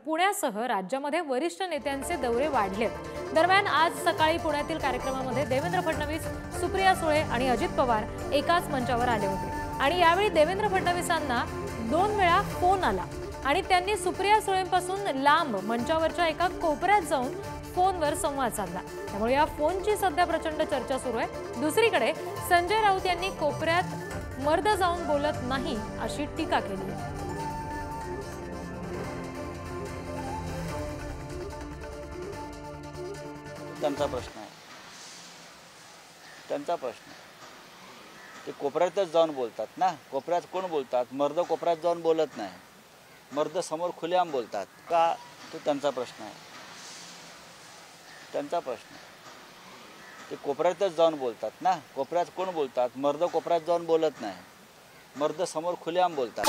पुण्यासह राज्यामध्ये वरिष्ठ नेत्यांचे दौरे वाढलेत। दरम्यान आज सकाळी पुण्यातील कार्यक्रमामध्ये देवेंद्र फडणवीस, सुप्रिया सुळे आणि अजित पवार एकाच मंचावर आले होते आणि यावेळी देवेंद्र फडणवीसांना 2 वेळा फोन आला आणि त्यांनी सुप्रिया सुळेंपासून लांब मंचावरच्या एका कोपऱ्यात जाऊन फोनवर संवाद साधला। त्यामुळे या फोनची सध्या प्रचंड चर्चा सुरू आहे। दुसरीकडे संजय राऊत यांनी कोपऱ्यात मर्द जाऊन बोलत नाही अशी टीका केली आहे। त्यांचा प्रश्न आहे, त्यांचा प्रश्न ते कोपऱ्यातच जाऊन बोलतात ना। कोपऱ्यात कोण बोलतात? मर्द कोपऱ्यात जाऊन बोलत नाही, मर्द समोर खुलेआम बोलतात का? तो त्यांचा प्रश्न आहे, त्यांचा प्रश्न ते कोपऱ्यातच जाऊन बोलतात ना। कोपऱ्यात कोण बोलतात? मर्द कोपऱ्यात जाऊन बोलत नाही, मर्द समोर खुलेआम बोलतात।